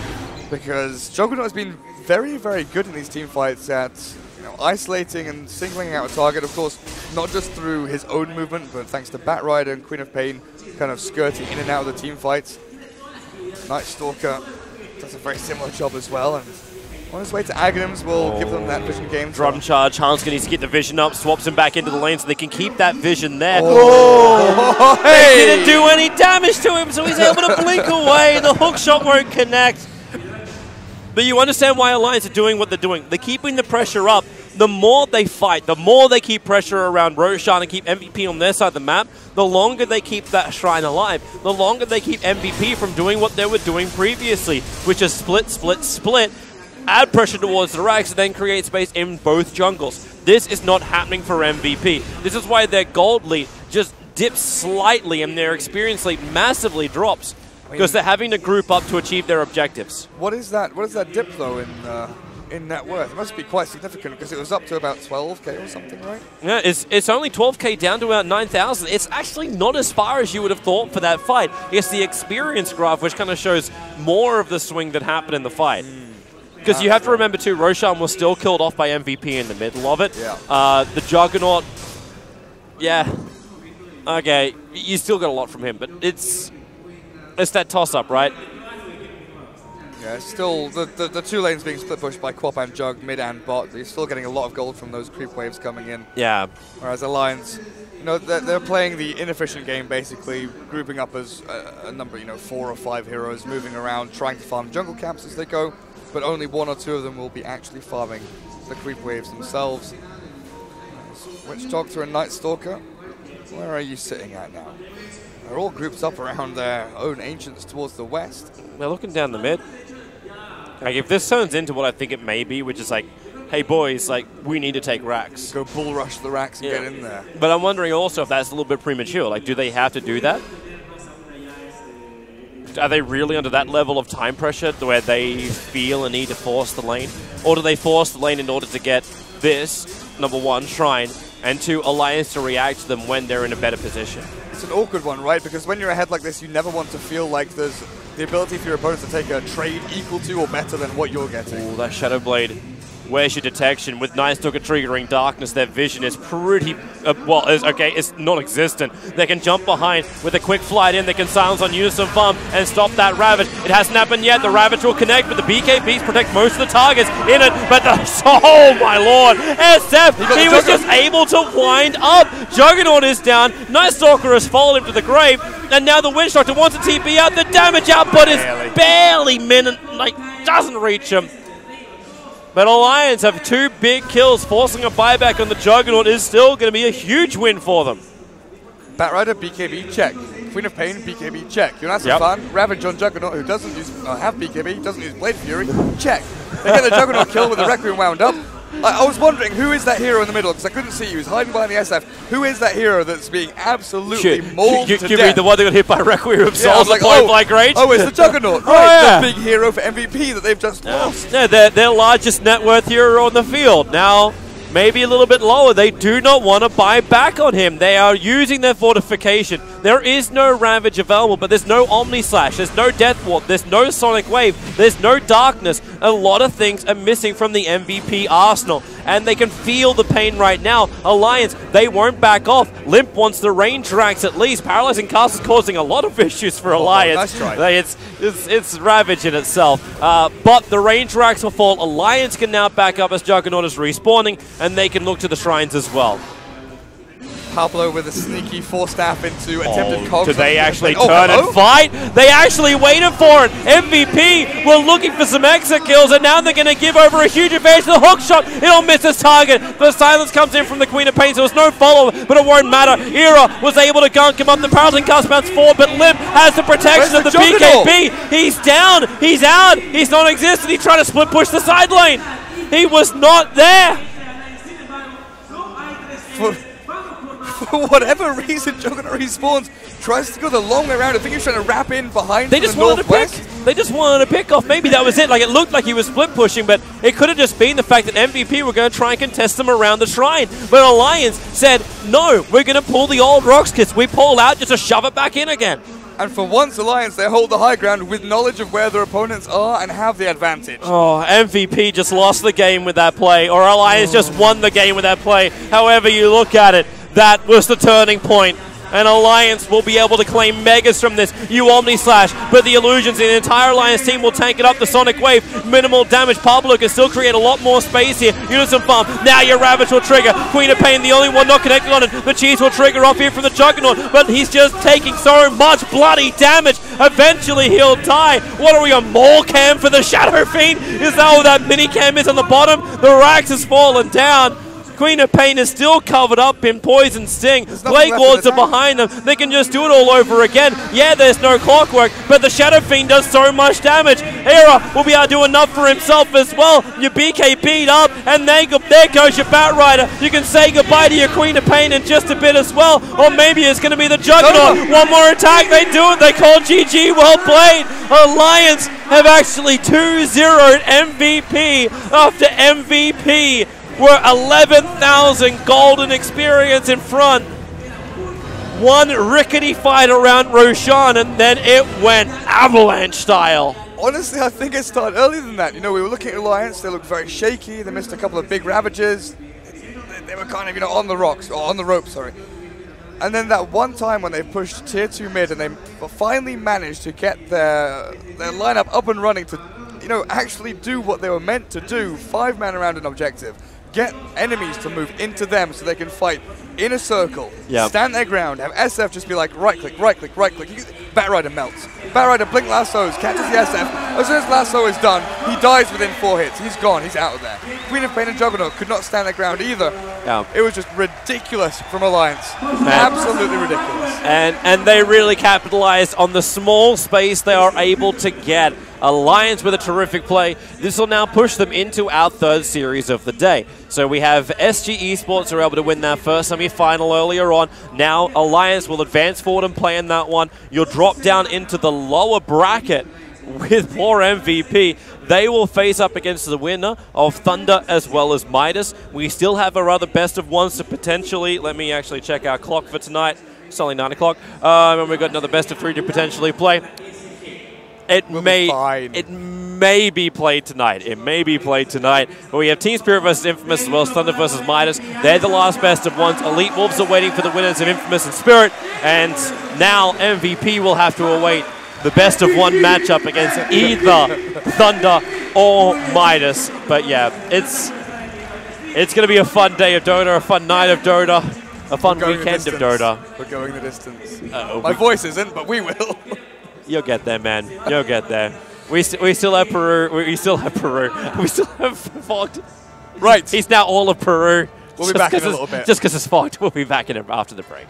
Because Juggernaut has been very, very good in these team fights at isolating and singling out a target, of course, not just through his own movement, but thanks to Batrider and Queen of Pain kind of skirting in and out of the team fights. Night Stalker does a very similar job as well, and on his way to Aghanims will give them that vision game. Drum charge, Hanska needs to get the vision up, swaps him back into the lane so they can keep that vision there. They didn't do any damage to him, so he's able to blink away. The hook shot won't connect. But you understand why Alliance are doing what they're doing. They're keeping the pressure up. The more they fight, the more they keep pressure around Roshan and keep MVP on their side of the map, the longer they keep that shrine alive, the longer they keep MVP from doing what they were doing previously, which is split, split, split, add pressure towards the racks, and then create space in both jungles. This is not happening for MVP. This is why their gold lead just dips slightly and their experience lead massively drops. Because they're having to group up to achieve their objectives. What is that dip, though, in net worth? It must be quite significant, because it was up to about 12k or something, right? Yeah, it's only 12k down to about 9,000. It's actually not as far as you would have thought for that fight. It's the experience graph, which kind of shows more of the swing that happened in the fight. Because you have to remember, too, Roshan was still killed off by MVP in the middle of it. Yeah. The Juggernaut, yeah. Okay, you still got a lot from him, but it's that toss-up, right? Yeah, still, the two lanes being split pushed by Quap and Jug, mid and bot. You're still getting a lot of gold from those creep waves coming in. Yeah. Whereas Alliance, they're playing the inefficient game, basically, grouping up as a number, 4 or 5 heroes, moving around, trying to farm jungle camps as they go, but only 1 or 2 of them will be actually farming the creep waves themselves. Witch Doctor and Night Stalker, where are you sitting at now? They're all grouped up around their own ancients towards the west. They're looking down the mid. Like, if this turns into what I think it may be, which is like, hey boys, like, we need to take racks. Go bull rush the racks and get in there. But I'm wondering also if that's a little bit premature. Like, do they have to do that? Are they really under that level of time pressure where they feel a need to force the lane? Or do they force the lane in order to get this, number 1, Shrine, and 2, Alliance to react to them when they're in a better position? It's an awkward one, right? Because when you're ahead like this, you never want to feel like there's the ability for your opponents to take a trade equal to or better than what you're getting. Ooh, that Shadow Blade. Where's your detection? With Night Stalker triggering Darkness, their vision is pretty, well, it's non-existent. They can jump behind with a quick flight in. They can silence on Unison Farm and stop that Ravage. It hasn't happened yet. The Ravage will connect, but the BKBs protect most of the targets in it. But oh my lord, SF, he was just able to wind up. Juggernaut is down. Night Stalker has followed him to the grave. And now the Witch Doctor wants to TP out. The damage output is barely doesn't reach him. But Alliance have 2 big kills, forcing a buyback on the Juggernaut is still going to be a huge win for them. Batrider, BKB, check. Queen of Pain, BKB, check. Unison Fan, Ravage on Juggernaut, who doesn't have BKB, doesn't use Blade Fury, check. They get the Juggernaut kill with the Requiem wound up. I was wondering, who is that hero in the middle? Because I couldn't see you. He was hiding behind the SF. Who is that hero that's being absolutely mauled to death? You mean the one that got hit by Requiem himself? Yeah, like, Rage? Oh, it's the Juggernaut. Right, the big hero for MVP that they've just lost. Yeah, their largest net worth hero on the field. Now, maybe a little bit lower. They do not want to buy back on him. They are using their fortification. There is no Ravage available, but there's no Omni Slash, there's no Death Warp, there's no Sonic Wave, there's no Darkness. A lot of things are missing from the MVP arsenal, and they can feel the pain right now. Alliance, they won't back off. Limp wants the range racks at least. Paralyzing Cast is causing a lot of issues for Alliance. Nice try. It's Ravage in itself. But the range racks will fall. Alliance can now back up as Juggernaut is respawning, and they can look to the shrines as well. Pablo with a sneaky force-staff into attempted cogs. Did they actually turn and fight? They actually waited for it. MVP were looking for some exit kills, and now they're going to give over a huge advantage to the hook shot. It'll miss its target. The silence comes in from the Queen of Pain, so there's no follow-up, but it won't matter. Era was able to gunk him up. The Paralyzing Cast bounce forward, but Limp has the protection of the BKB. He's down. He's out. He's non-existent. He tried to split push the side lane. He was not there. For whatever reason, Juggernaut respawns, tries to go the long way around. I think he's trying to wrap in behind They just wanted to pick. They just wanted to pick off. Maybe that was it. Like, it looked like he was split pushing, but it could have just been the fact that MVP were going to try and contest them around the shrine. But Alliance said, no, we're going to pull the old Rocks kits. We pull out just to shove it back in again. And for once, Alliance, they hold the high ground with knowledge of where their opponents are and have the advantage. Oh, MVP just lost the game with that play, or Alliance just won the game with that play. However you look at it, that was the turning point. And Alliance will be able to claim megas from this. You Omni Slash, but the illusions in the entire Alliance team will tank it up. The Sonic Wave, minimal damage. Pablo can still create a lot more space here. Unison Farm, now your Ravage will trigger. Queen of Pain, the only one not connected on it. The Cheese will trigger off here from the Juggernaut, but he's just taking so much bloody damage. Eventually he'll die. What are we, a mole cam for the Shadow Fiend? Is that all that mini cam is on the bottom? The Rax has fallen down. Queen of Pain is still covered up in Poison Sting. Plague Lords are behind them. They can just do it all over again. Yeah, there's no clockwork, but the Shadow Fiend does so much damage. Era will be able to do enough for himself as well. Your BK beat up, and there goes your Batrider. You can say goodbye to your Queen of Pain in just a bit as well, or maybe it's going to be the Juggernaut. One more attack, they do it. They call GG, well played. Alliance have actually 2-0'd MVP after MVP were 11,000 golden experience in front. One rickety fight around Roshan, and then it went avalanche style. Honestly, I think it started earlier than that. You know, we were looking at Alliance, they looked very shaky, they missed a couple of big Ravages. They were kind of, you know, on the rocks, or on the rope, sorry. And then that one time when they pushed tier 2 mid and they finally managed to get their lineup up and running to, you know, actually do what they were meant to do, 5-man around an objective. Get enemies to move into them so they can fight in a circle, stand their ground, have SF just be like right click, right click, right click. Batrider melts. Batrider blink lassos, catches the SF. As soon as lasso is done, he dies within 4 hits. He's gone, he's out of there. Queen of Pain and Juggernaut could not stand their ground either. Yeah. It was just ridiculous from Alliance. Absolutely ridiculous. And they really capitalized on the small space they are able to get. Alliance with a terrific play. This will now push them into our 3rd series of the day. So we have SG Esports who are able to win that first semi-final earlier on. Now Alliance will advance forward and play in that one. You'll drop down into the lower bracket with poor MVP. They will face up against the winner of Thunder as well as Midas. We still have our other best of ones to potentially, let me actually check our clock for tonight. It's only 9 o'clock. And we've got another best of 3 to potentially play. We'll be fine. It may be played tonight. It may be played tonight. But we have Team Spirit versus Infamous as well as Thunder versus Midas. They're the last best of ones. Elite Wolves are waiting for the winners of Infamous and Spirit. And now MVP will have to await the best of one matchup against either Thunder or Midas. But yeah, it's going to be a fun day of Dota, a fun night of Dota, a fun weekend of Dota. We're going the distance. My voice isn't, but we will. You'll get there, man. You'll get there. We still have Peru. We still have Peru. We still have Fogged. Right. He's now all of Peru. We'll be back in a little bit. Just because it's Fogged. We'll be back in it after the break.